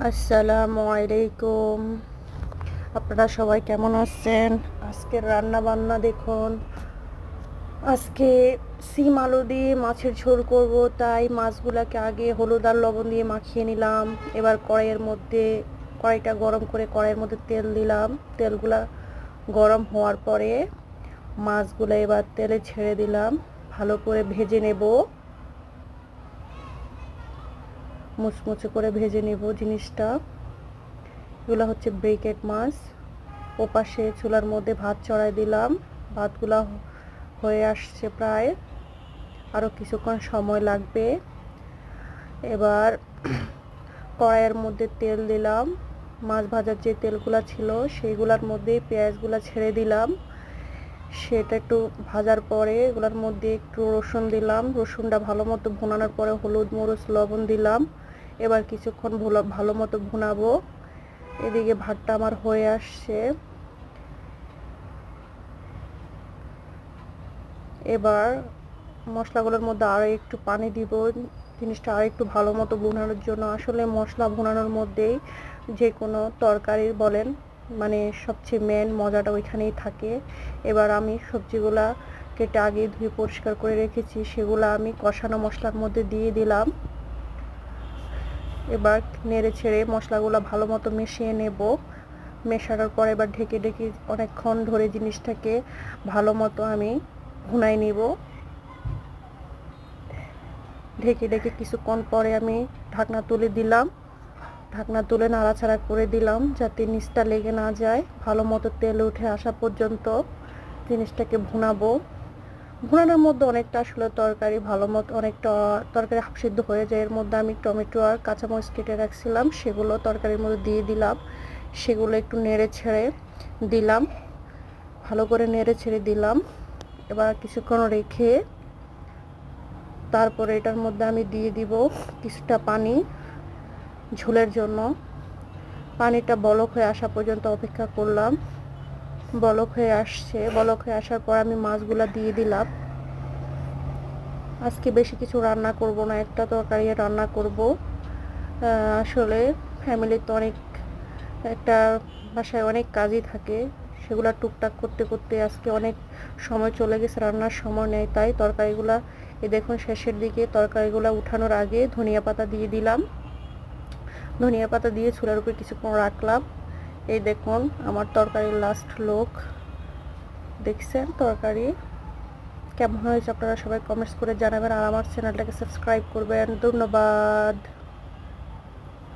আসসালামু আলাইকুম। আপনারা সবাই কেমন আছেন? আজকের রান্না বান্না দেখুন। আজকে সিম আলু দিয়ে মাছের ঝোল করব, তাই মাছগুলোকে আগে হলুদ আর লবণ দিয়ে মাখিয়ে নিলাম। এবার কড়াইটা গরম করে কড়াইয়ের মধ্যে তেল দিলাম। তেলগুলা গরম হওয়ার পরে মাছগুলো এবার তেলে ছেড়ে দিলাম, ভালো করে ভেজে নেব। মুচমুচে করে ভেজে নেব জিনিসটা। এগুলো হচ্ছে ব্রিকেট মাছ। ওপাশে চুলার মধ্যে ভাত চড়াই দিলাম। ভাতগুলা হয়ে আসছে প্রায়, আরও কিছুক্ষণ সময় লাগবে। এবার কড়াইয়ের মধ্যে তেল দিলাম। মাছ ভাজার যে তেলগুলা ছিল সেইগুলোর মধ্যে পেঁয়াজগুলা ছেড়ে দিলাম। সেটা একটু ভাজার পরে এগুলোর মধ্যে একটু রসুন দিলাম। রসুনটা ভালো মতো ভুনানোর পরে হলুদ মরিচ লবণ দিলাম। এবার কিছুক্ষণ ভালো মতো ভুনাবো। এদিকে ভাতটা আমার হয়ে আসছে। এবার মশলাগুলোর মধ্যে আরও একটু পানি দিব, জিনিসটা আর একটু ভালো মতো ভুনানোর জন্য। আসলে মশলা ভুনানোর মধ্যেই যে কোনো তরকারি বলেন, মানে সবচেয়ে মেন মজাটা ওইখানেই থাকে। এবার আমি সবজিগুলা কেটে আগে ধুয়ে পরিষ্কার করে রেখেছি, সেগুলো আমি কষানো মশলার মধ্যে দিয়ে দিলাম। এবার নেড়ে ছেড়ে মশলাগুলো ভালো মতো মিশিয়ে নেব। মেশানোর পর এবার ঢেকে ঢেকে অনেকক্ষণ ধরে জিনিসটাকে ভালো মতো আমি ভুনাই নিব। ঢেকে ঢেকে কিছুক্ষণ পরে আমি ঢাকনা তুলে দিলাম। ঢাকনা তুলে নাড়াচাড়া করে দিলাম যাতে নিচটা লেগে না যায়। ভালো মতো তেল উঠে আসা পর্যন্ত জিনিসটাকে ভুনাবো। ভুনানোর মধ্যে অনেকটা আসলে তরকারি ভালো মতো অনেকটা তরকারি হাফ সিদ্ধ হয়ে যায়। এর মধ্যে আমি টমেটো আর কাঁচামরিচ কেটে রাখছিলাম, সেগুলো তরকারির মধ্যে দিয়ে দিলাম। সেগুলো একটু নেড়ে ছেড়ে দিলাম, ভালো করে নেড়ে ছেড়ে দিলাম। এবার কিছুক্ষণ রেখে তারপরে এটার মধ্যে আমি দিয়ে দিব কিছুটা পানি ঝোলের জন্য। পানিটা বলক হয়ে আসা পর্যন্ত অপেক্ষা করলাম। বলক হয়ে আসছে, বলক হয়ে আসার পর আমি মাছগুলা দিয়ে দিলাম। আজকে বেশি কিছু রান্না করব না, একটা তরকারি রান্না করব। আসলে ফ্যামিলির তো একটা বাসায় অনেক কাজই থাকে, সেগুলো টুকটাক করতে করতে আজকে অনেক সময় চলে গেছে, রান্নার সময় নেই। তাই তরকারিগুলা এই দেখুন শেষের দিকে তরকারিগুলো উঠানোর আগে ধনিয়া পাতা দিয়ে দিলাম। ধনিয়া পাতা দিয়ে চুলার উপরে কিছুক্ষণ রাখলাম। এই দেখুন আমার তরকারির লাস্ট লুক। দেখছেন তরকারি কেমন হয়েছে? আপনারা সবাই কমেন্টস করে জানাবেন আর আমার চ্যানেলটাকে সাবস্ক্রাইব করবেন। ধন্যবাদ।